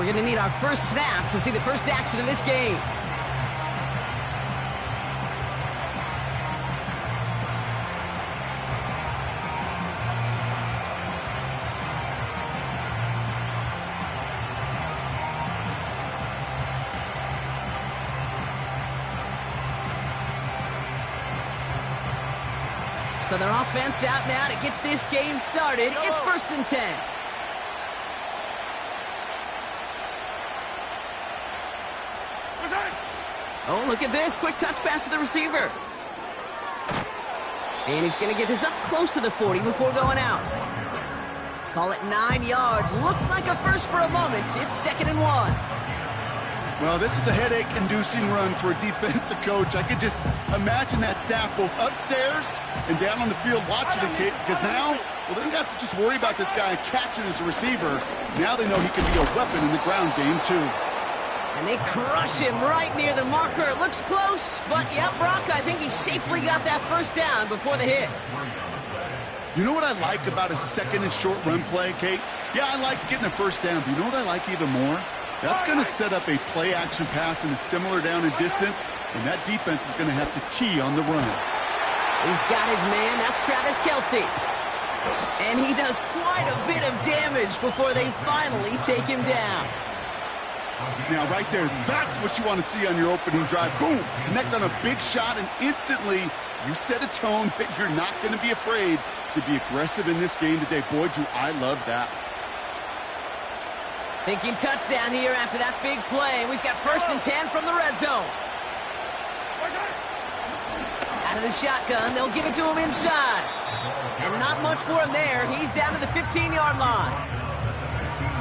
we're going to need our first snap to see the first action of this game. So their offense out now to get this game started. It's 1st and 10. Oh, look at this. Quick touch pass to the receiver. And he's going to get this up close to the 40 before going out. Call it 9 yards. Looks like a first for a moment. It's 2nd and 1. Well, this is a headache-inducing run for a defensive coach. I could just imagine that staff both upstairs and down on the field watching it, Kate, because now, well, they don't have to just worry about this guy catching as a receiver. Now they know he can be a weapon in the ground game, too. And they crush him right near the marker. It looks close, but, yep, Brock, I think he safely got that first down before the hit. You know what I like about a 2nd and short run play, Kate? Yeah, I like getting a first down, but you know what I like even more? That's going to set up a play-action pass in a similar down and distance, and that defense is going to have to key on the run. He's got his man. That's Travis Kelce. And he does quite a bit of damage before they finally take him down. Now, right there, that's what you want to see on your opening drive. Boom! Connect on a big shot, and instantly you set a tone that you're not going to be afraid to be aggressive in this game today. Boy, do I love that. Thinking touchdown here after that big play. We've got 1st and 10 from the red zone. Out of the shotgun, they'll give it to him inside. And not much for him there. He's down to the 15-yard line.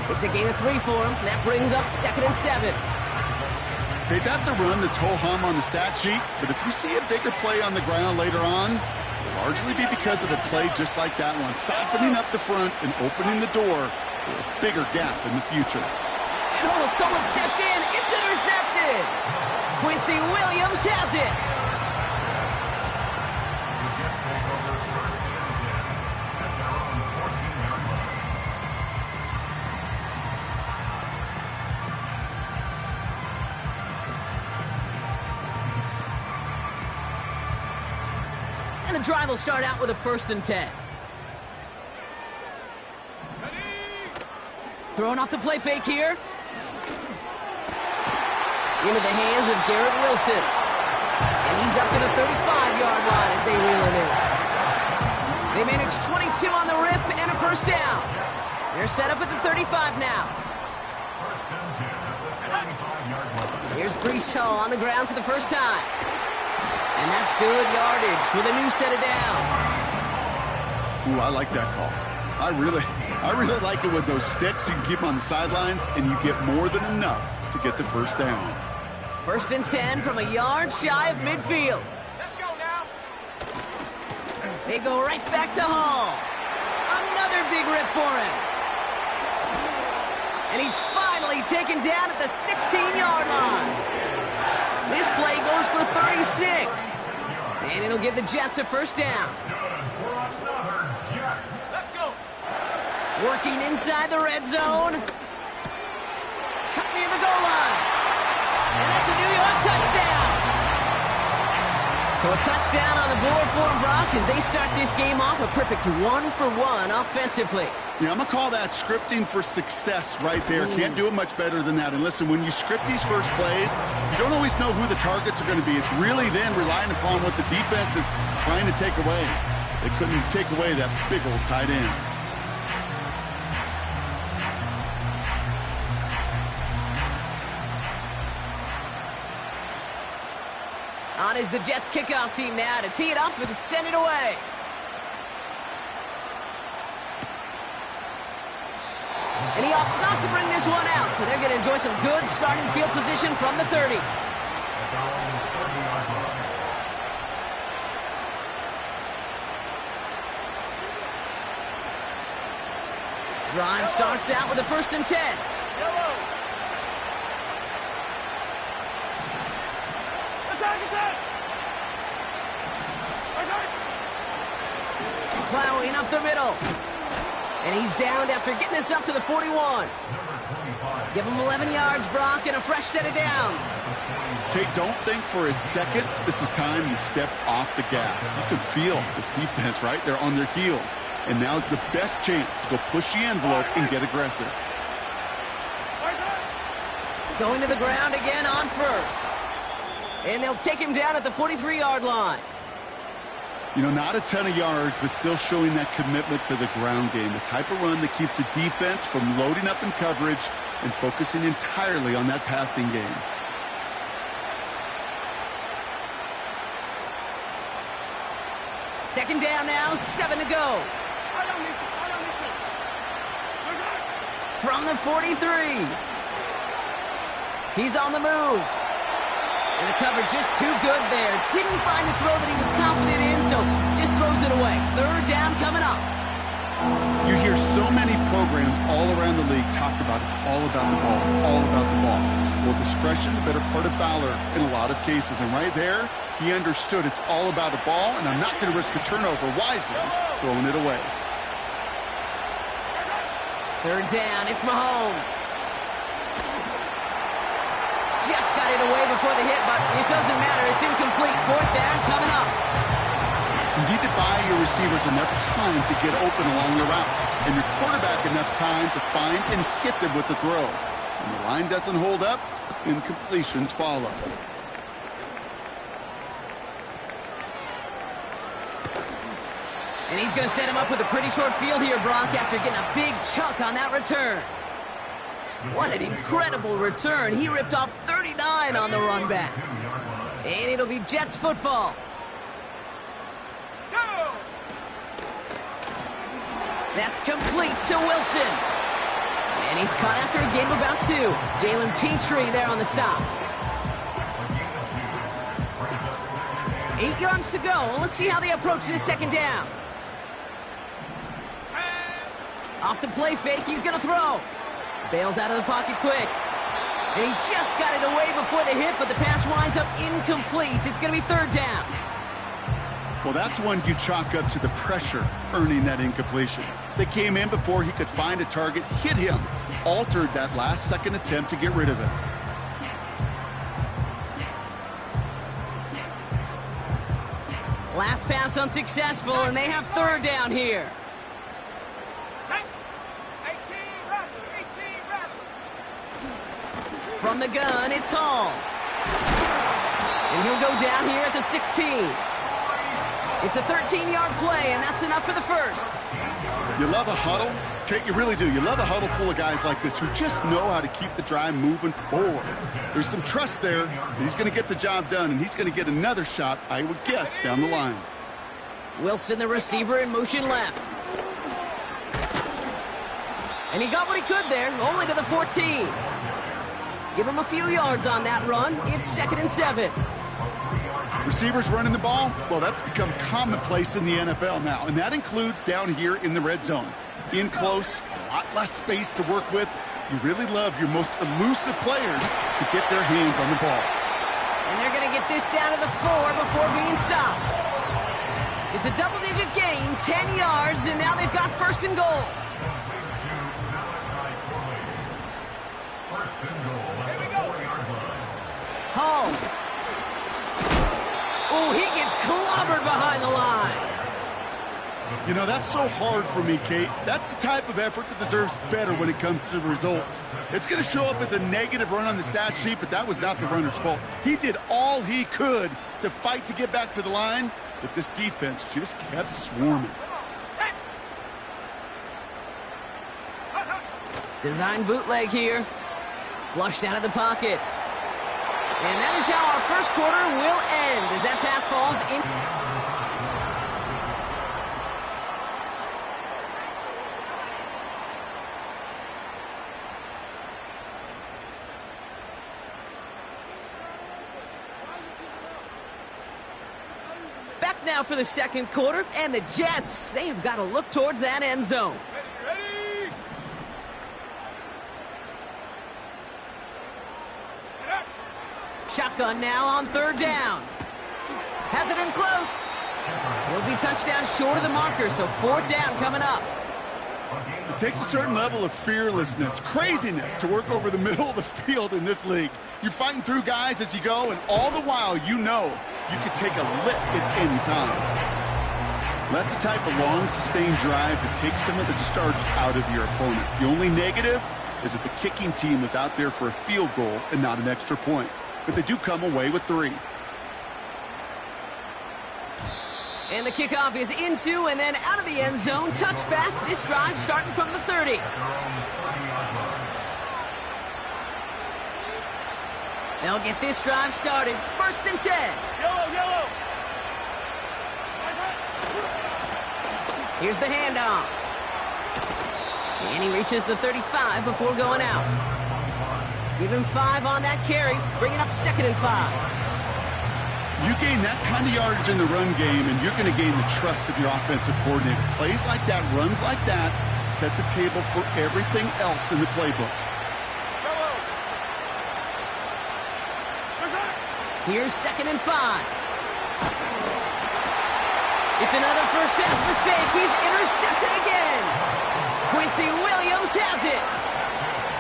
It's a gain of 3 for him. That brings up 2nd and 7. Okay, that's a run that's ho-hum on the stat sheet, but if you see a bigger play on the ground later on, it'll largely be because of a play just like that one, softening up the front and opening the door for a bigger gap in the future. And oh, someone stepped in. It's intercepted. Quincy Williams has it. And the drive will start out with a 1st and 10. Throwing off the play fake here. Into the hands of Garrett Wilson. And he's up to the 35-yard line as they reel him in. They manage 22 on the rip and a first down. They're set up at the 35 now. Here's Breece Hall on the ground for the first time. And that's good yardage with a new set of downs. Ooh, I like that call. I really like it with those sticks. You can keep them on the sidelines, and you get more than enough to get the first down. 1st and 10 from a yard shy of midfield. Let's go now. They go right back to Hall. Another big rip for him. And he's finally taken down at the 16-yard line. This play goes for 36. And it'll give the Jets a first down. Working inside the red zone. Cut near the goal line. And that's a New York touchdown. So a touchdown on the board for them, Brock, as they start this game off a perfect 1-for-1 offensively. Yeah, I'm going to call that scripting for success right there. Can't do it much better than that. And listen, when you script these first plays, you don't always know who the targets are going to be. It's really then relying upon what the defense is trying to take away. They couldn't take away that big old tight end. On is the Jets kickoff team now to tee it up and send it away. And he opts not to bring this one out, so they're going to enjoy some good starting field position from the 30. Drive starts out with a 1st and 10. Plowing up the middle. And he's downed after getting this up to the 41. Give him 11 yards, Brock, and a fresh set of downs. Kate, don't think for a second this is time you step off the gas. You can feel this defense, right? They're on their heels. And now's the best chance to go push the envelope and get aggressive. Going to the ground again on first. And they'll take him down at the 43-yard line. You know, not a ton of yards, but still showing that commitment to the ground game. The type of run that keeps the defense from loading up in coverage and focusing entirely on that passing game. Second down now, 7 to go. From the 43. He's on the move. And the coverage just too good there. Didn't find the throw that he was confident in, so just throws it away. Third down coming up. You hear so many programs all around the league talk about it's all about the ball. It's all about the ball. Well, discretion, the better part of valor in a lot of cases. And right there, he understood it's all about the ball, and I'm not going to risk a turnover wisely, throwing it away. Third down, it's Mahomes. Just got it away before the hit, but it doesn't matter. It's incomplete. Fourth down coming up. You need to buy your receivers enough time to get open along the route, and your quarterback enough time to find and hit them with the throw. When the line doesn't hold up, incompletions follow. And he's going to set him up with a pretty short field here, Brock, after getting a big chunk on that return. What an incredible return. He ripped off 39 on the run back. And it'll be Jets football. That's complete to Wilson. And he's caught after a gain of about 2. Jalen Petrie there on the stop. 8 yards to go. Let's see how they approach this second down. Off the play fake, he's going to throw. Bails out of the pocket quick. And he just got it away before the hit, but the pass winds up incomplete. It's going to be third down. Well, that's one you chalk up to the pressure earning that incompletion. They came in before he could find a target, hit him, altered that last-second attempt to get rid of it. Last pass unsuccessful, and they have third down here. From the gun, it's Hall. And he'll go down here at the 16. It's a 13-yard play, and that's enough for the first. You love a huddle? Kate, you really do. You love a huddle full of guys like this who just know how to keep the drive moving forward. There's some trust there that he's going to get the job done, and he's going to get another shot, I would guess, down the line. Wilson, the receiver, in motion left. And he got what he could there, only to the 14. Give him a few yards on that run. It's 2nd and 7. Receivers running the ball, well, that's become commonplace in the NFL now, and that includes down here in the red zone. In close, a lot less space to work with. You really love your most elusive players to get their hands on the ball. And they're going to get this down to the 4 before being stopped. It's a double-digit gain, 10 yards, and now they've got first and goal. Home. Oh, he gets clobbered behind the line. You know, that's so hard for me, Kate. That's the type of effort that deserves better when it comes to the results. It's going to show up as a negative run on the stat sheet, but that was not the runner's fault. He did all he could to fight to get back to the line, but this defense just kept swarming. Design bootleg here. Flushed out of the pocket. And that is how our first quarter will end as that pass falls in. Back now for the second quarter, and the Jets, they have got to look towards that end zone. Shotgun now on third down. Has it in close. He'll be touchdown short of the marker, so fourth down coming up. It takes a certain level of fearlessness, craziness to work over the middle of the field in this league. You're fighting through guys as you go, and all the while you know you could take a lick at any time. That's the type of long, sustained drive that takes some of the starch out of your opponent. The only negative is that the kicking team was out there for a field goal and not an extra point. But they do come away with 3. And the kickoff is into and then out of the end zone. Touchback. This drive starting from the 30. They'll get this drive started. 1st and 10. Yellow. Here's the handoff. And he reaches the 35 before going out. Give him 5 on that carry. Bring it up 2nd and 5. You gain that kind of yardage in the run game, and you're going to gain the trust of your offensive coordinator. Plays like that, runs like that, set the table for everything else in the playbook. Here's 2nd and 5. It's another first half mistake. He's intercepted again. Quincy Williams has it.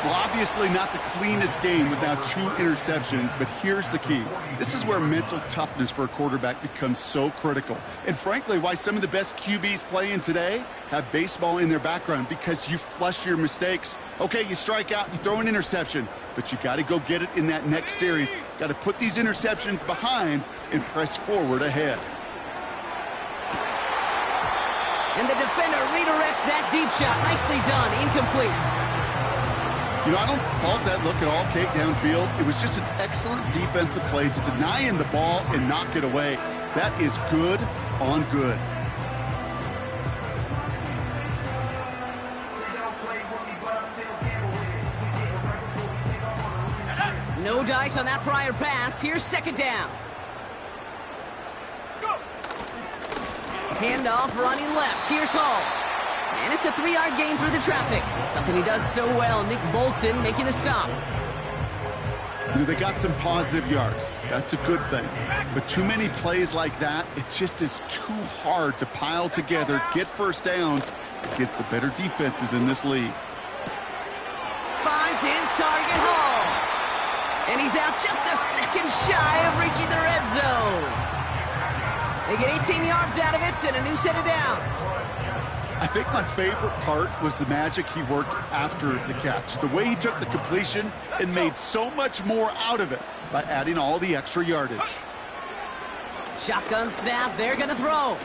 Well, obviously not the cleanest game with now 2 interceptions, but here's the key. This is where mental toughness for a quarterback becomes so critical. And frankly, why some of the best QBs playing today have baseball in their background, because you flush your mistakes. Okay, you strike out, you throw an interception, but you got to go get it in that next series. Got to put these interceptions behind and press forward ahead. And the defender redirects that deep shot. Nicely done. Incomplete. You know, I don't fault that look at all, Kate, downfield. It was just an excellent defensive play to deny him the ball and knock it away. That is good on good. No dice on that prior pass. Here's 2nd down. Handoff running left. Here's Hall. And it's a 3-yard gain through the traffic. Something he does so well. Nick Bolton making the stop. You know, they got some positive yards. That's a good thing. But too many plays like that, it just is too hard to pile together, get first downs against the better defenses in this league. Finds his target, Hall. And he's out just a second shy of reaching the red zone. They get 18 yards out of it and a new set of downs. I think my favorite part was the magic he worked after the catch. The way he took the completion and made so much more out of it by adding all the extra yardage. Shotgun snap, they're going to throw.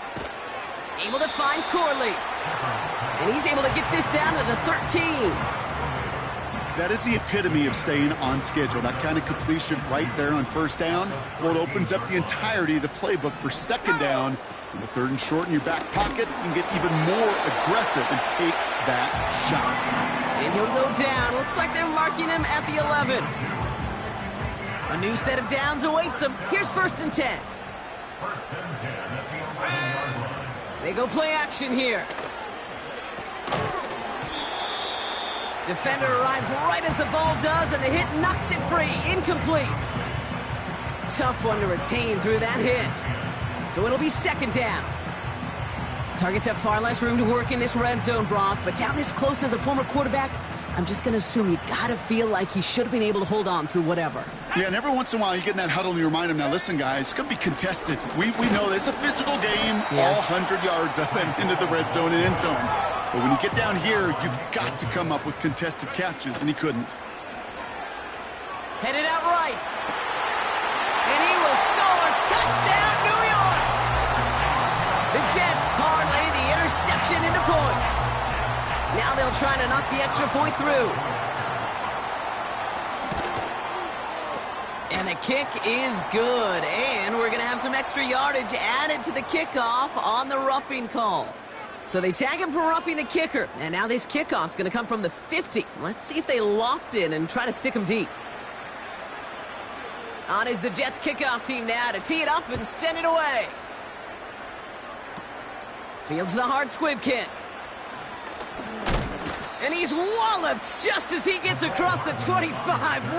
Able to find Corley. And he's able to get this down to the 13. That is the epitome of staying on schedule. That kind of completion right there on 1st down. Well, it opens up the entirety of the playbook for 2nd down. In the 3rd and short in your back pocket, you can get even more aggressive and take that shot. And he'll go down. Looks like they're marking him at the 11. A new set of downs awaits him. Here's 1st and 10. They go play action here. Defender arrives right as the ball does, and the hit knocks it free. Incomplete. Tough one to retain through that hit. So it'll be 2nd down. Targets have far less room to work in this red zone, Brock, but down this close as a former quarterback, I'm just going to assume you got to feel like he should have been able to hold on through whatever. Yeah, and every once in a while you get in that huddle and you remind him, now listen, guys, it's going to be contested. We know this. It's a physical game, all 100 yards up and into the red zone and end zone. But when you get down here, you've got to come up with contested catches, and he couldn't. Headed out right. And he will score. Touchdown, New York! The Jets parlay the interception into points. Now they'll try to knock the extra point through. And the kick is good. And we're going to have some extra yardage added to the kickoff on the roughing call. So they tag him for roughing the kicker. And now this kickoff's going to come from the 50. Let's see if they loft in and try to stick him deep. On is the Jets kickoff team now to tee it up and send it away. Fields the hard squib kick. And he's walloped just as he gets across the 25.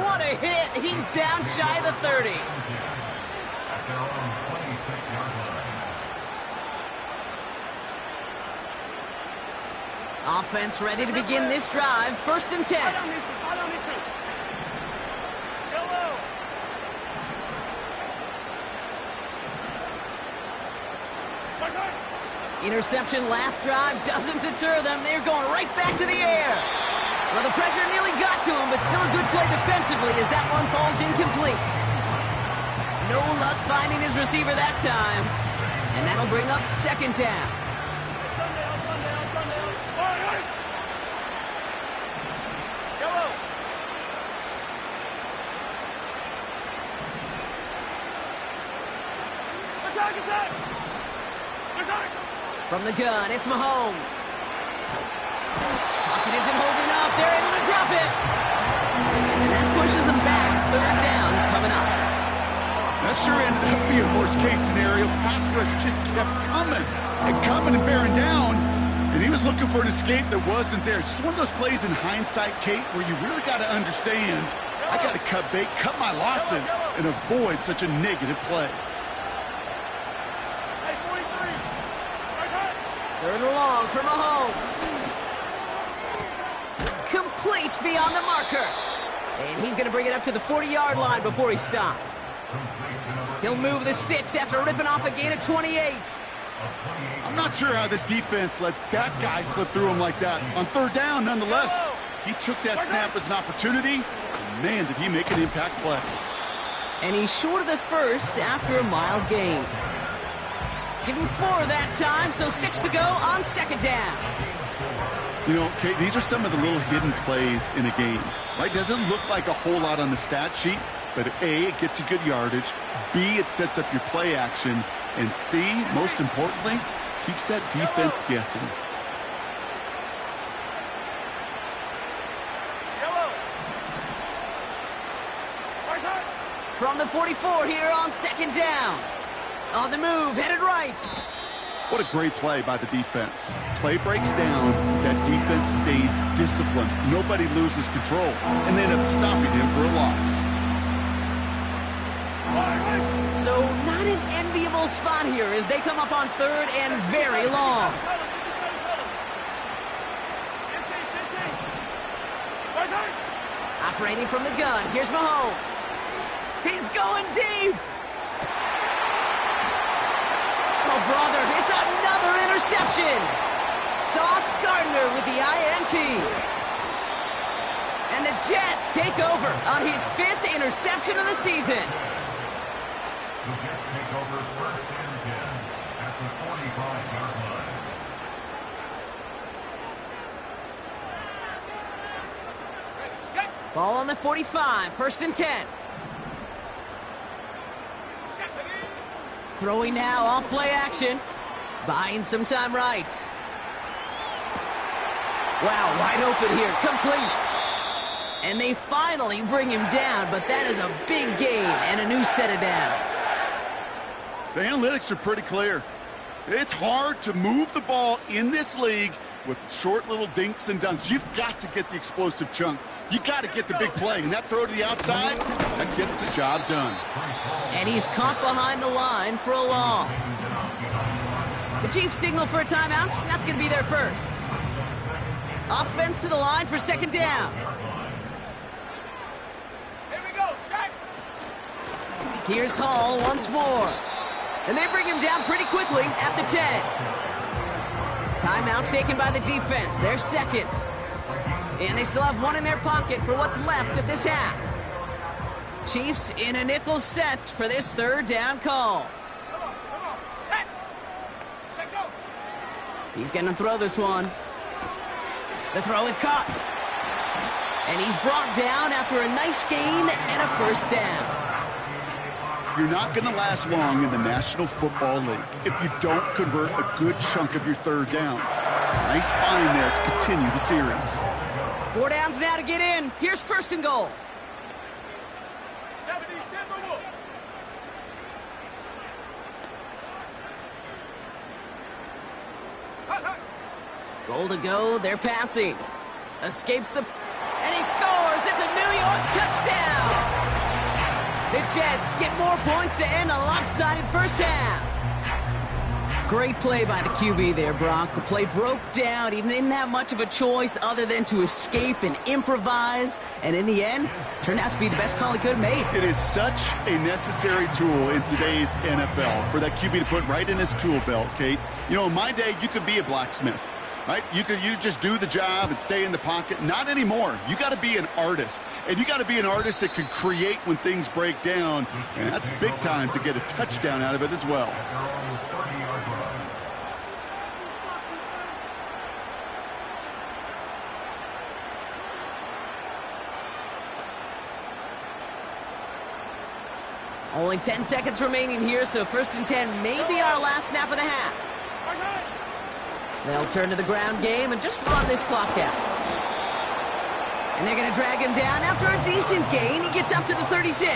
What a hit. He's down shy of the 30. Offense ready to begin this drive. 1st and 10. Interception last drive doesn't deter them. They're going right back to the air. Well, the pressure nearly got to him, but still a good play defensively as that one falls incomplete. No luck finding his receiver that time. And that'll bring up 2nd down. From the gun, it's Mahomes. Pocket isn't holding up. They're able to drop it. And that pushes them back. 3rd down coming up. That sure ended up being a worst-case scenario. Pass rush just kept coming and bearing down. And he was looking for an escape that wasn't there. Just one of those plays in hindsight, Kate, where you really got to understand, I got to cut bait, cut my losses, and avoid such a negative play. 3rd and long for Mahomes. Complete beyond the marker. And he's going to bring it up to the 40-yard line before he stopped. He'll move the sticks after ripping off a gain of 28. I'm not sure how this defense let that guy slip through him like that. On 3rd down, nonetheless, he took that snap as an opportunity. And man, did he make an impact play. And he's short of the 1st after a mild gain. Give him 4 that time, so 6 to go on 2nd down. You know, Kate, these are some of the little hidden plays in a game, right? Doesn't look like a whole lot on the stat sheet, but A, it gets you good yardage, B, it sets up your play action, and C, most importantly, keeps that defense guessing. From the 44 here on 2nd down. On the move, headed right. What a great play by the defense. Play breaks down, that defense stays disciplined. Nobody loses control, and they end up stopping him for a loss. So not an enviable spot here as they come up on 3rd and very long. Operating from the gun, here's Mahomes. He's going deep. Oh, brother, it's another interception. Sauce Gardner with the INT. And the Jets take over on his 5th interception of the season. The Jets take over 1st and 10 at the 45-yard line. Ball on the 45, 1st and 10. Throwing now off play action. Buying some time right. Wow, wide open here, complete. And they finally bring him down, but that is a big gain and a new set of downs. The analytics are pretty clear. It's hard to move the ball in this league with short little dinks and dunks. You've got to get the explosive chunk. You got to get the big play, and that throw to the outside, that gets the job done. And he's caught behind the line for a loss. The Chiefs signal for a timeout. That's going to be their first. Offense to the line for 2nd down. Here we go, Shaq. Here's Hall once more. And they bring him down pretty quickly at the 10. Timeout taken by the defense. Their 2nd. And they still have 1 in their pocket for what's left of this half. Chiefs in a nickel set for this 3rd down call. Come on, set. Check go. He's going to throw this one. The throw is caught. And he's brought down after a nice gain and a 1st down. You're not going to last long in the National Football League if you don't convert a good chunk of your 3rd downs. Nice find there to continue the series. 4 downs now to get in. Here's 1st and goal. 70, 10 more. Goal to go. They're passing. Escapes the... And he scores. It's a New York touchdown. The Jets get more points to end a lopsided 1st half. Great play by the QB there, Brock. The play broke down. He didn't have much of a choice other than to escape and improvise. And in the end, turned out to be the best call he could have made. It is such a necessary tool in today's NFL for that QB to put right in his tool belt, Kate. You know, in my day, you could be a blacksmith, right? You just do the job and stay in the pocket. Not anymore. You got to be an artist. And you got to be an artist that can create when things break down. And that's big time to get a touchdown out of it as well. Only 10 seconds remaining here, so 1st and 10 may be our last snap of the half. They'll turn to the ground game and just run this clock out. And they're going to drag him down after a decent gain. He gets up to the 36.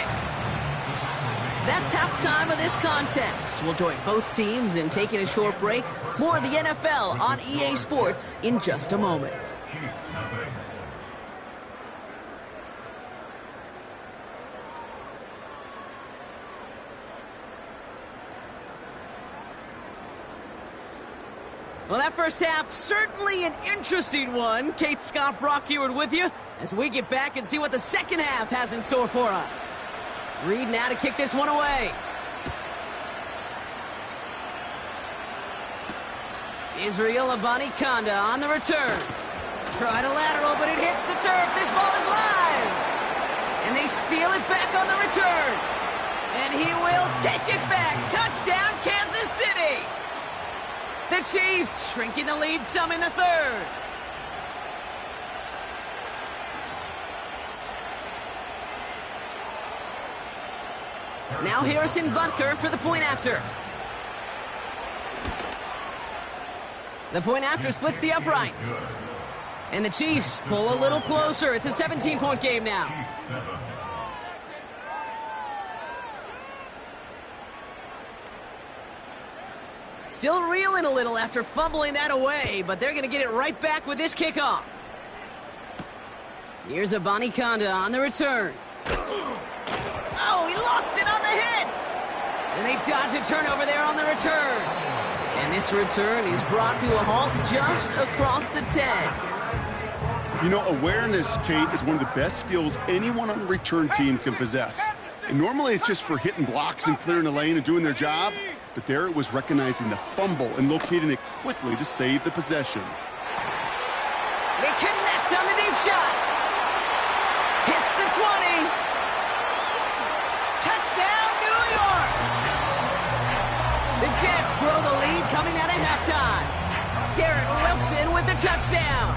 That's halftime of this contest. We'll join both teams in taking a short break. More of the NFL on EA Sports in just a moment. Well, that first half, certainly an interesting one. Kate, Scott, Brock here with you as we get back and see what the second half has in store for us. Reed now to kick this one away. Israel Abanikanda on the return. Try to lateral, but it hits the turf. This ball is live. And they steal it back on the return. And he will take it back. Touchdown, Kansas City. The Chiefs shrinking the lead some in the third. Now Harrison Butker for the point after. The point after splits the uprights. And the Chiefs pull a little closer. It's a 17-point game now. Still reeling a little after fumbling that away, but they're going to get it right back with this kickoff. Here's Abanikanda on the return. Oh, he lost it on the hit! And they dodge a turnover there on the return. And this return is brought to a halt just across the 10. You know, awareness, Kate, is one of the best skills anyone on the return team can possess. And normally it's just for hitting blocks and clearing the lane and doing their job. But there it was recognizing the fumble and locating it quickly to save the possession. They connect on the deep shot. Hits the 20. Touchdown, New York. The Jets grow the lead coming out of halftime. Garrett Wilson with the touchdown.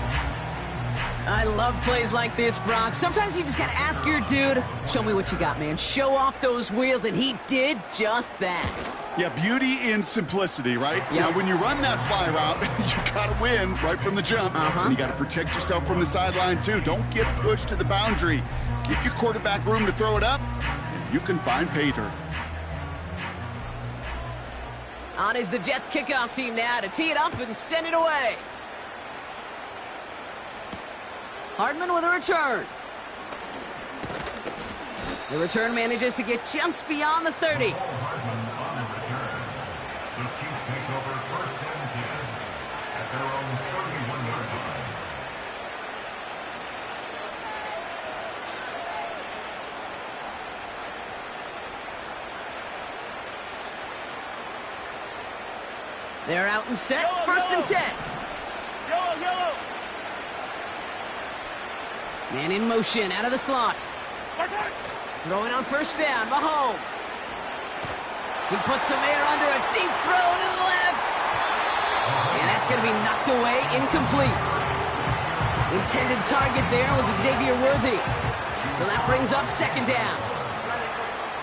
I love plays like this, Brock. Sometimes you just got to ask your dude, show me what you got, man. Show off those wheels, and he did just that. Yeah, beauty in simplicity, right? Yep. Now, when you run that fly route, you got to win right from the jump. And you got to protect yourself from the sideline, too. Don't get pushed to the boundary. Give your quarterback room to throw it up, and you can find pay dirt. On is the Jets kickoff team now to tee it up and send it away. Hardman with a return. The return manages to get just beyond the 30. They're out and set, first and 10. Yellow. Man in motion, out of the slot. Throwing on first down, Mahomes. He puts some air under a deep throw to the left. And that's going to be knocked away, incomplete. Intended target there was Xavier Worthy. So that brings up second down.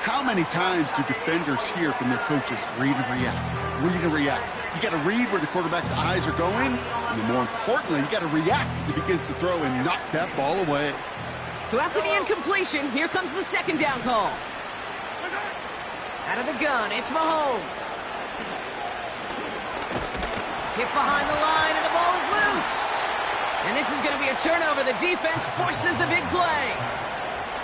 How many times do defenders hear from their coaches, read and react, read and react? You got to read where the quarterback's eyes are going, and more importantly, you got to react as he begins to throw and knock that ball away. So after the incompletion, here comes the second down call. Out of the gun, it's Mahomes. Hit behind the line, and the ball is loose. And this is going to be a turnover. The defense forces the big play.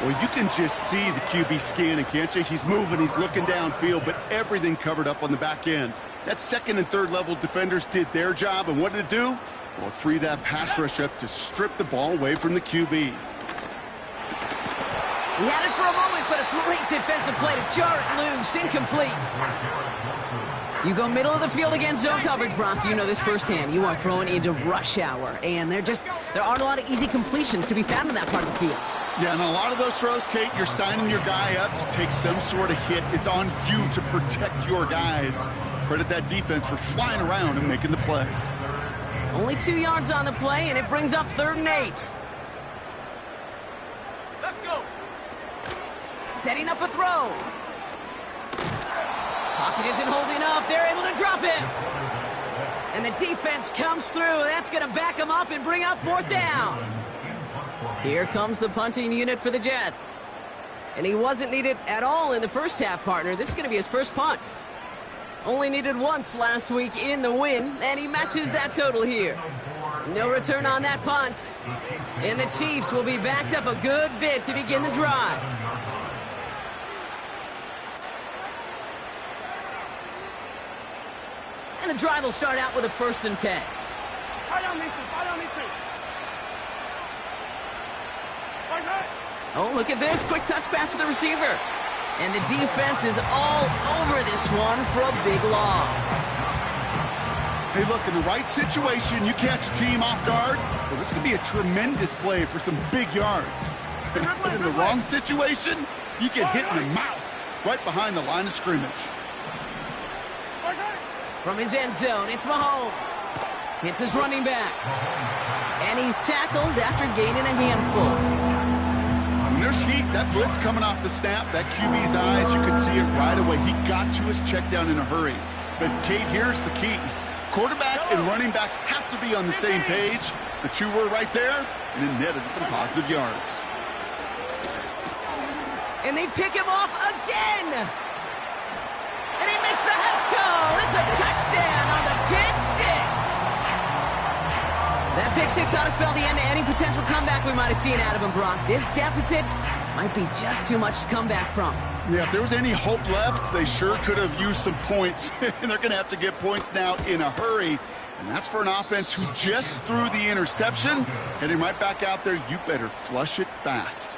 Well, you can just see the QB scanning, can't you? He's moving, he's looking downfield, but everything covered up on the back end. That second and third level defenders did their job, and what did it do? Well, it freed that pass rush up to strip the ball away from the QB. He had it for a moment, but a great defensive play to jar it loose. Incomplete. You go middle of the field against zone coverage, Brock. You know this firsthand. You are throwing into rush hour, and there aren't a lot of easy completions to be found in that part of the field. Yeah, and a lot of those throws, Kate, you're signing your guy up to take some sort of hit. It's on you to protect your guys. Credit that defense for flying around and making the play. Only 2 yards on the play, and it brings up 3rd and 8. Let's go. Setting up a throw. Pocket isn't holding up. They're able to drop him. And the defense comes through. That's going to back him up and bring up 4th down. Here comes the punting unit for the Jets. And he wasn't needed at all in the first half, partner. This is going to be his first punt. Only needed once last week in the win, and he matches that total here. No return on that punt. And the Chiefs will be backed up a good bit to begin the drive. And the drive will start out with a 1st and 10. Fight on these two. Fight on these two. Fight hard. Oh, look at this. Quick touch pass to the receiver. And the defense is all over this one for a big loss. Hey, look, in the right situation, you catch a team off guard, well, this could be a tremendous play for some big yards. But in the wrong situation, you get hit in the mouth right behind the line of scrimmage. Fight hard. From his end zone, it's Mahomes. Hits his running back. And he's tackled after gaining a handful. When there's heat, that blitz coming off the snap, that QB's eyes, you could see it right away. He got to his check down in a hurry. But, Kate, here's the key. Quarterback and running back have to be on the same page. The two were right there, and it netted some positive yards. And they pick him off again. And he makes the house go. It's a touchdown on the pick six. That pick six ought to spell the end to any potential comeback we might have seen out of him, Brock. This deficit might be just too much to come back from. Yeah, if there was any hope left, they sure could have used some points. And they're going to have to get points now in a hurry. And that's for an offense who just threw the interception. Heading right back out there, you better flush it fast.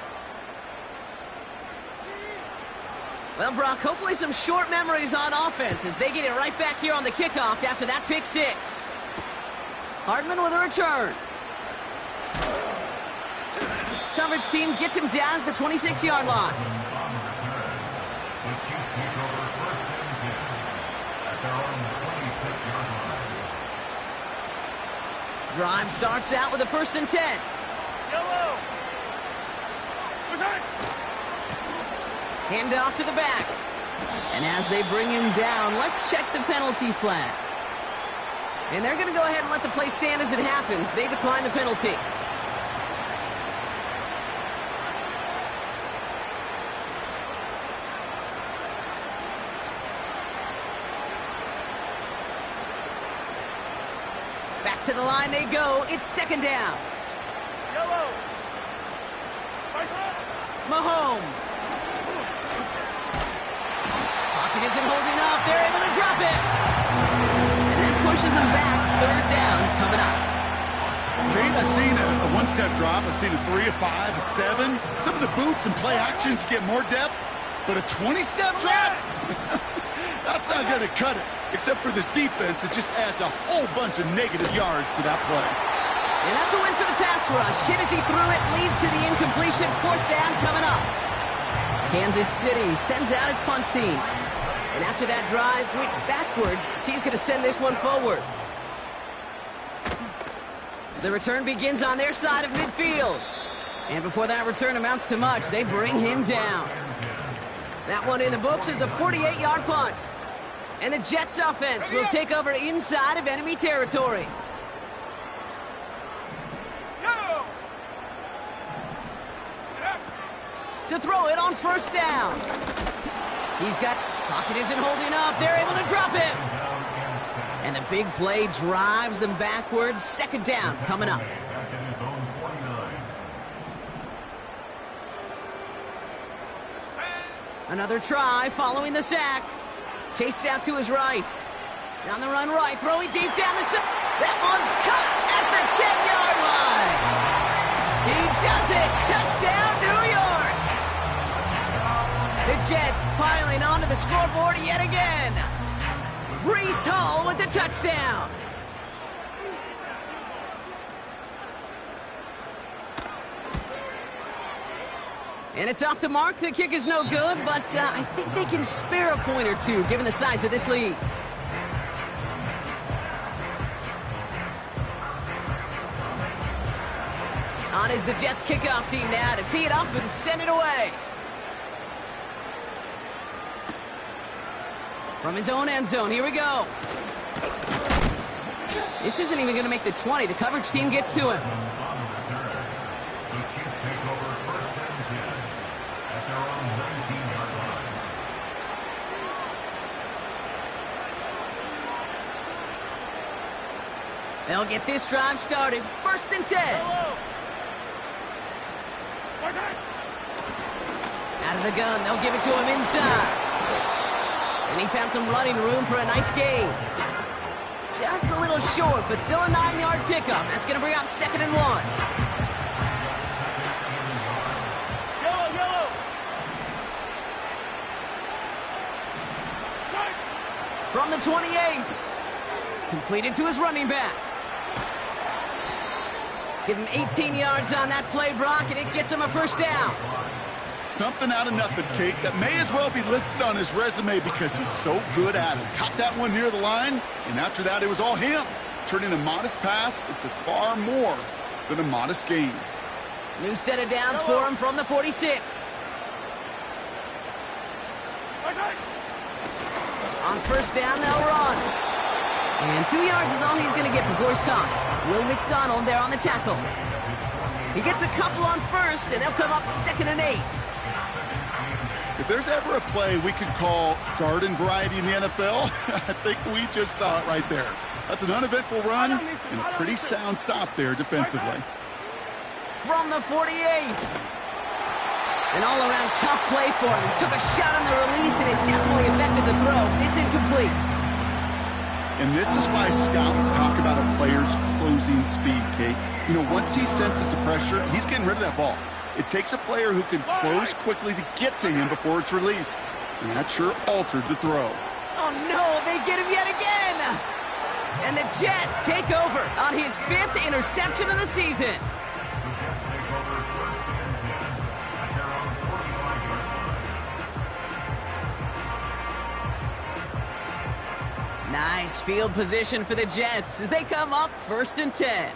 Well, Brock, hopefully some short memories on offense as they get it right back here on the kickoff after that pick six. Hardman with a return. Coverage team gets him down at the 26-yard line. Drive starts out with a 1st and 10. Yellow. Hand off to the back. And as they bring him down, let's check the penalty flag. And they're going to go ahead and let the play stand as it happens. They decline the penalty. Back to the line they go. It's 2nd down. Yellow. Mahomes. Pocket isn't holding up. They're able to drop it. And that pushes them back. 3rd down coming up. Kate, I've seen a one-step drop. I've seen a 3, a 5, a 7. Some of the boots and play actions get more depth, but a 20-step drop? That's not going to cut it. Except for this defense, it just adds a whole bunch of negative yards to that play. And that's a win for the pass rush. Hit as he threw it, leads to the incompletion. 4th down coming up. Kansas City sends out its punt team. And after that drive went backwards, he's going to send this one forward. The return begins on their side of midfield. And before that return amounts to much, they bring him down. That one in the books is a 48-yard punt. And the Jets offense will take over inside of enemy territory. Yellow. To throw it on 1st down. He's got, pocket isn't holding up. They're able to drop him. And the big play drives them backwards. 2nd down coming up. Another try following the sack. Chased out to his right. Down the run right, throwing deep down the side. That one's caught at the 10-yard line. He does it. Touchdown, New York. The Jets piling onto the scoreboard yet again. Breece Hall with the touchdown. And it's off the mark. The kick is no good, but I think they can spare a point or two given the size of this lead. On is the Jets kickoff team now to tee it up and send it away. From his own end zone, here we go. This isn't even going to make the 20. The coverage team gets to him. They'll get this drive started. 1st and 10. Out of the gun, they'll give it to him inside. And he found some running room for a nice gain. Just a little short, but still a 9-yard pickup. That's going to bring up 2nd and 1. Yellow. From the 28. Completed to his running back. Give him 18 yards on that play, Brock, and it gets him a 1st down. Something out of nothing, Kate, that may as well be listed on his resume because he's so good at it. Caught that one near the line, and after that, it was all him. Turning a modest pass into far more than a modest gain. New set of downs for him from the 46. On 1st down, they'll run. And 2 yards is all he's going to get before he's caught. Will McDonald there on the tackle. He gets a couple on 1st, and they'll come up 2nd and 8. If there's ever a play we could call garden variety in the NFL, I think we just saw it right there. That's an uneventful run and a pretty sound stop there defensively. From the 48. An all-around tough play for him. He took a shot on the release, and it definitely affected the throw. It's incomplete. And this is why scouts talk about a player's closing speed, Kate. You know, once he senses the pressure, he's getting rid of that ball. It takes a player who can close quickly to get to him before it's released. And that sure altered the throw. Oh, no, they get him yet again. And the Jets take over on his 5th interception of the season. Nice field position for the Jets as they come up 1st and 10.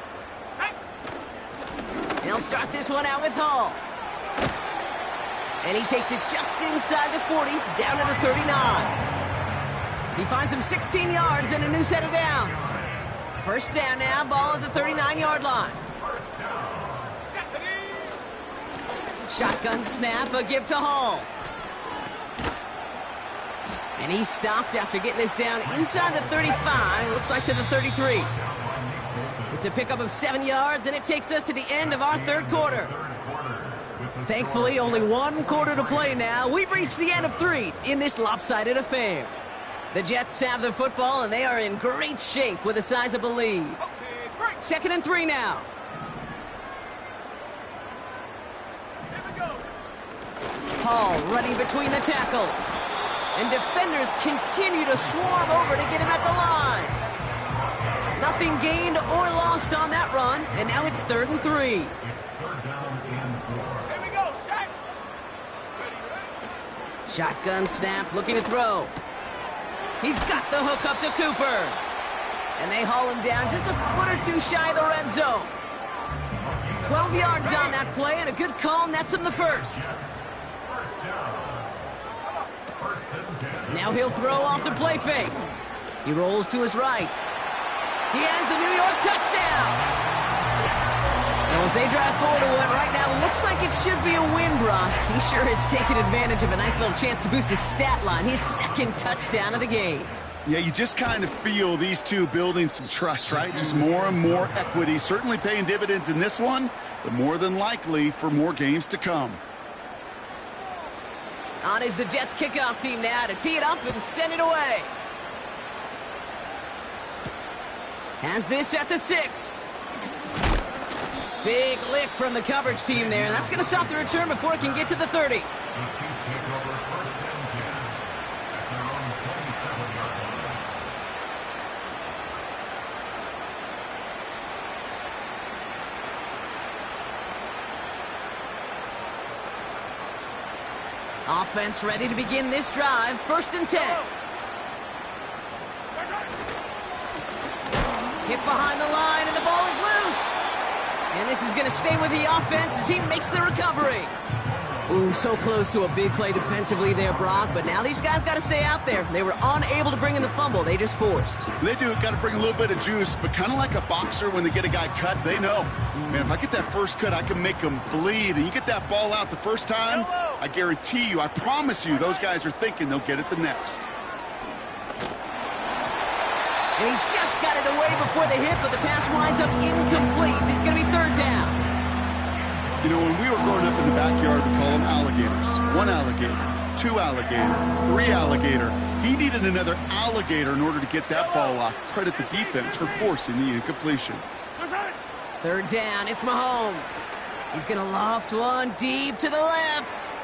He'll start this one out with Hall. And he takes it just inside the 40, down to the 39. He finds him 16 yards and a new set of downs. 1st down now, ball at the 39-yard line. Shotgun snap, a give to Hall. And he's stopped after getting this down inside the 35, looks like to the 33. It's a pickup of 7 yards, and it takes us to the end of our 3rd quarter. Thankfully, only 1 quarter to play now. We've reached the end of 3 in this lopsided affair. The Jets have the football, and they are in great shape with a sizable lead. 2nd and 3 now. Hall running between the tackles. And defenders continue to swarm over to get him at the line. Nothing gained or lost on that run, and now it's 3rd and 3. Here we go, set. Shotgun snap, looking to throw. He's got the hook up to Cooper. And they haul him down just a foot or two shy of the red zone. 12 yards on that play, and a good call nets him the 1st. Now he'll throw off the play fake. He rolls to his right. He has the New York touchdown. Well, as they drive forward to what right now looks like it should be a win, Brock. He sure has taken advantage of a nice little chance to boost his stat line. His 2nd touchdown of the game. Yeah, you just kind of feel these two building some trust, right? Just more and more equity. Certainly paying dividends in this one, but more than likely for more games to come. On is the Jets kickoff team now to tee it up and send it away. Has this at the 6. Big lick from the coverage team there. That's going to stop the return before it can get to the 30. The Chiefs take over 1st and 10 at their own 27-yard line. Offense ready to begin this drive. 1st and 10. Hit behind the line, and the ball is loose. And this is going to stay with the offense as he makes the recovery. Ooh, so close to a big play defensively there, Brock. But now these guys got to stay out there. They were unable to bring in the fumble. They just forced. They do. Got to bring a little bit of juice, but kind of like a boxer when they get a guy cut, they know. Man, if I get that first cut, I can make them bleed. And you get that ball out the first time, I guarantee you, I promise you, those guys are thinking they'll get it the next. And he just got it away before the hit, but the pass winds up incomplete. It's going to be 3rd down. You know, when we were growing up in the backyard, we call them alligators. 1 alligator, 2 alligator, 3 alligator. He needed another alligator in order to get that ball off. Credit the defense for forcing the incompletion. 3rd down, it's Mahomes. He's going to loft one deep to the left.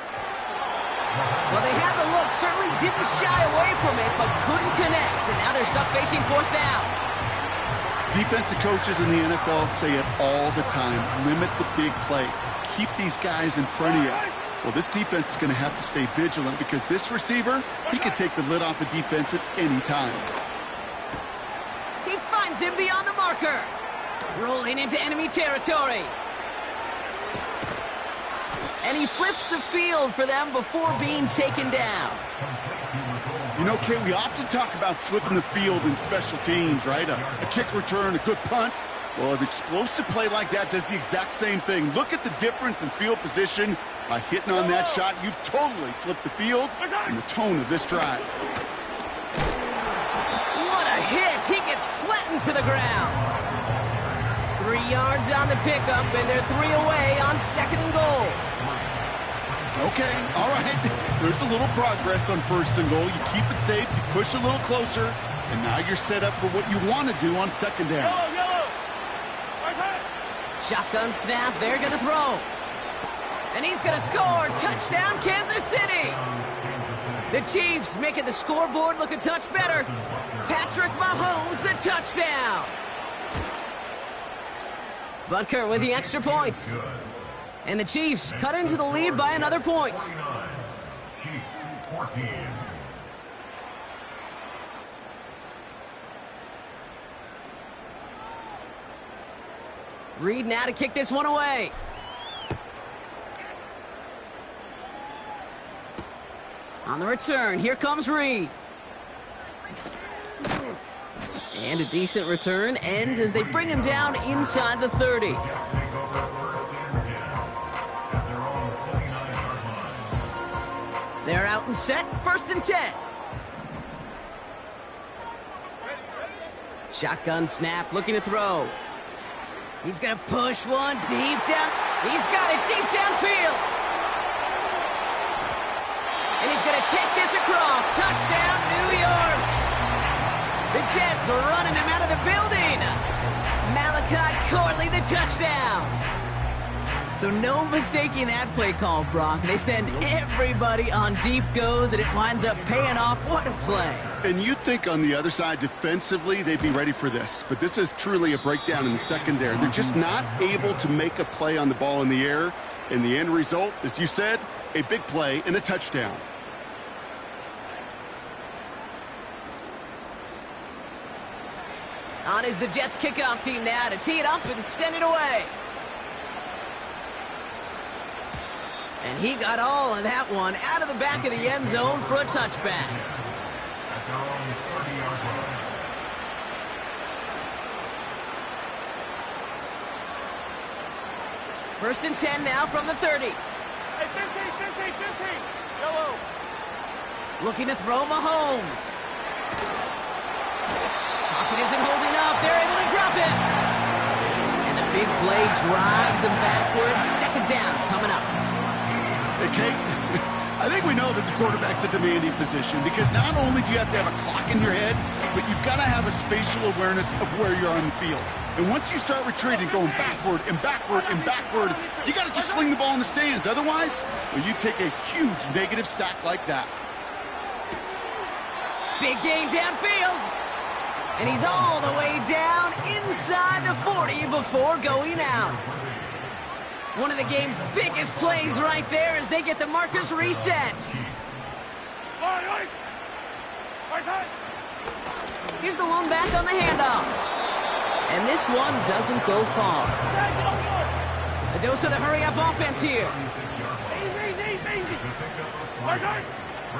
Well, they had the look, certainly didn't shy away from it, but couldn't connect. And now they're stuck facing 4th down. Defensive coaches in the NFL say it all the time. Limit the big play. Keep these guys in front of you. Well, this defense is going to have to stay vigilant because this receiver, he could take the lid off a defense at any time. He finds him beyond the marker. Rolling into enemy territory. And he flips the field for them before being taken down. You know, Kate, we often talk about flipping the field in special teams, right? A kick return, a good punt. Well, an explosive play like that does the exact same thing. Look at the difference in field position. By hitting on that shot, you've totally flipped the field and the tone of this drive. What a hit! He gets flattened to the ground. 3 yards on the pickup, and they're 3 away on 2nd and goal. Okay, all right. There's a little progress on 1st and goal. You keep it safe, you push a little closer, and now you're set up for what you want to do on 2nd down. Shotgun snap, they're going to throw. And he's going to score. Touchdown, Kansas City. The Chiefs making the scoreboard look a touch better. Patrick Mahomes, the touchdown. Butker with the extra point. And the Chiefs cut into the lead by another point. Chiefs 14. Reed now to kick this one away. On the return, here comes Reed. And a decent return ends as they bring him down inside the 30. They're out and set, 1st and 10. Shotgun snap, looking to throw. He's going to push one deep down. He's got it deep downfield. And he's going to take this across. Touchdown, New York. The Jets are running them out of the building. Malachi Corley, the touchdown. So no mistaking that play call, Brock. They send everybody on deep goes, and it winds up paying off. What a play. And you'd think on the other side, defensively, they'd be ready for this. But this is truly a breakdown in the secondary. They're just not able to make a play on the ball in the air. And the end result, as you said, a big play and a touchdown. On is the Jets kickoff team now to tee it up and send it away. And he got all of that one out of the back of the end zone for a touchback. At their own 30-yard line. First and 10 now from the 30. Hey, 15. Yellow. Looking to throw Mahomes. Pocket isn't holding up. They're able to drop it. And the big play drives them backwards. 2nd down coming up. Hey, Kate, I think we know that the quarterback's a demanding position because not only do you have to have a clock in your head, but you've got to have a spatial awareness of where you're on the field. And once you start retreating, going backward and backward and backward, you got to just sling the ball in the stands. Otherwise, well, you take a huge negative sack like that. Big gain downfield. And he's all the way down inside the 40 before going out. One of the game's biggest plays right there as they get the markers reset. Here's the lone back on the handoff. And this one doesn't go far. A dose of the hurry-up offense here.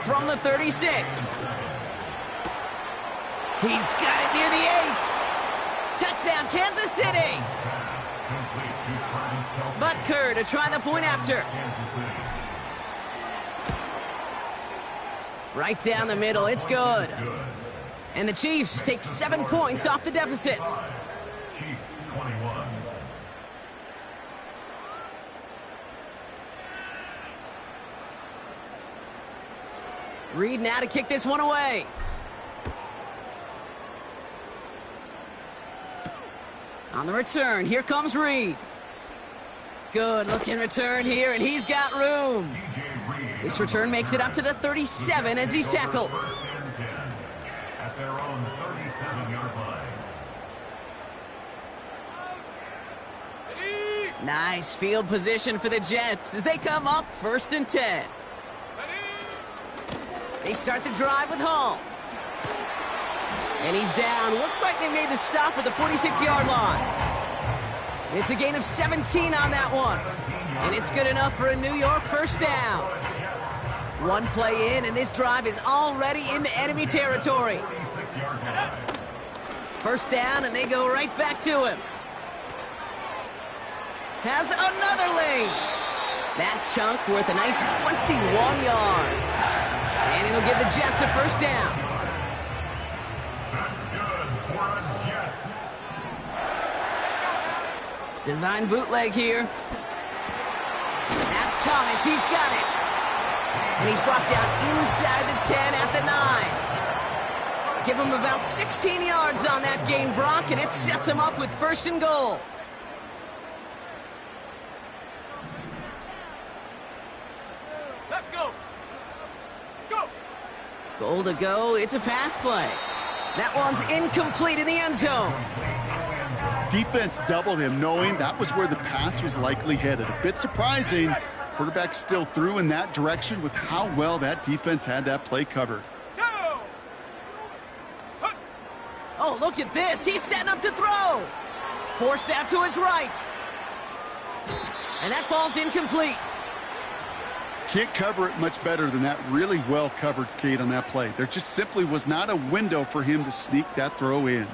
From the 36. He's got it near the 8. Touchdown, Kansas City. Butker to try the point after. Right down the middle, it's good. And the Chiefs take 7 points off the deficit. Chiefs 21. Reed now to kick this one away. On the return, here comes Reed. Good looking return here, and he's got room. This return makes it up to the 37 as he's tackled. At their own 37-yard line. Nice field position for the Jets as they come up 1st and 10. They start the drive with Hall. And he's down. Looks like they made the stop at the 46-yard line. It's a gain of 17 on that one. And it's good enough for a New York first down. One play in, and this drive is already into enemy territory. First down, and they go right back to him. Has another lane. That chunk worth a nice 21 yards. And it'll give the Jets a first down. That's good for the Jets. Design bootleg here. That's Thomas. He's got it. And he's brought down inside the 10 at the 9. Give him about 16 yards on that gain, Brock, and it sets him up with 1st and goal. Let's go. Go. Goal to go. It's a pass play. That one's incomplete in the end zone. Defense doubled him, knowing that was where the pass was likely headed. A bit surprising. Quarterback still threw in that direction with how well that defense had that play covered. Go. Oh, look at this. He's setting up to throw. Forced out to his right. And that falls incomplete. Can't cover it much better than that really well covered Kate on that play. There just simply was not a window for him to sneak that throw in.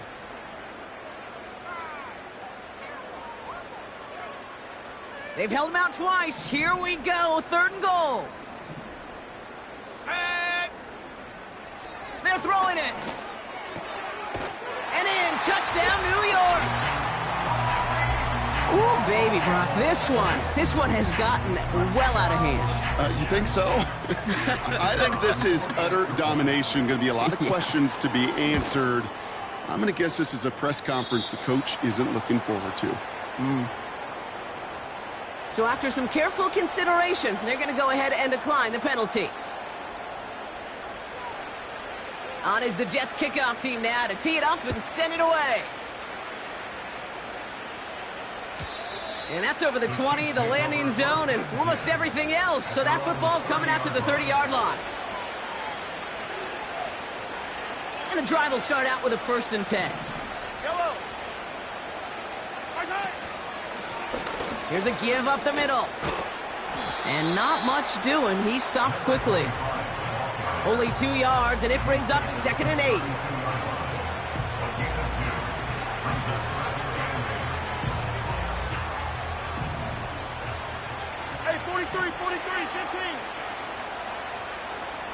They've held him out twice. Here we go. 3rd and goal. Set. They're throwing it. And in. Touchdown, New York. Ooh, baby, Brock. This one has gotten well out of hand. You think so? I think this is utter domination. Going to be a lot of questions to be answered. I'm going to guess this is a press conference the coach isn't looking forward to. So after some careful consideration, they're going to go ahead and decline the penalty. On is the Jets kickoff team now to tee it up and send it away. And that's over the 20, the landing zone, and almost everything else. So that football coming out to the 30-yard line. And the drive will start out with a 1st and 10. Yellow. Right side. Here's a give up the middle. And not much doing. He stopped quickly. Only 2 yards, and it brings up 2nd and 8. Hey, 43, 15.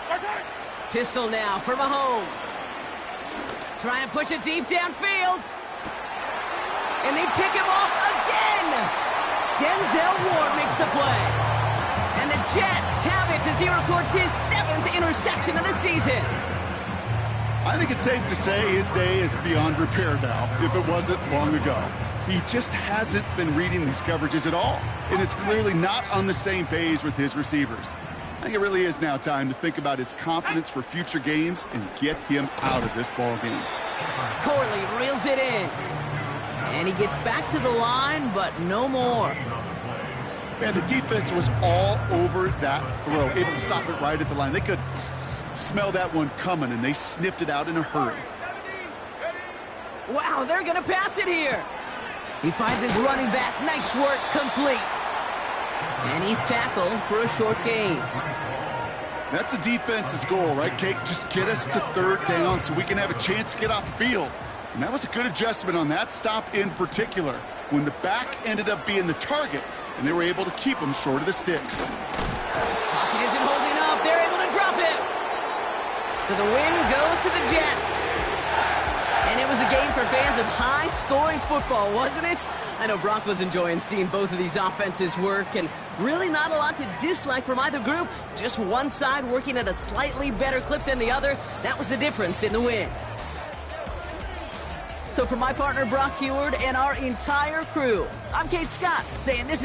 Right side. Pistol now for Mahomes. Trying to push it deep downfield. And they pick him off again. Denzel Ward makes the play. And the Jets have it as he records his 7th interception of the season. I think it's safe to say his day is beyond repair now, if it wasn't long ago. He just hasn't been reading these coverages at all, and is clearly not on the same page with his receivers. I think it really is now time to think about his confidence for future games and get him out of this ball game. Corley reels it in. And he gets back to the line, but no more. Man, the defense was all over that throw, able to stop it right at the line. They could smell that one coming, and they sniffed it out in a hurry. Wow, they're going to pass it here. He finds his running back. Nice work, complete. And he's tackled for a short gain. That's a defense's goal, right, Kate? Just get us to 3rd down so we can have a chance to get off the field. And that was a good adjustment on that stop in particular, when the back ended up being the target, and they were able to keep him short of the sticks. Pocket isn't holding up. They're able to drop it. So the win goes to the Jets. And it was a game for fans of high-scoring football, wasn't it? I know Brock was enjoying seeing both of these offenses work, and really not a lot to dislike from either group. Just one side working at a slightly better clip than the other. That was the difference in the win. So for my partner, Brock Huard, and our entire crew, I'm Kate Scott, saying this is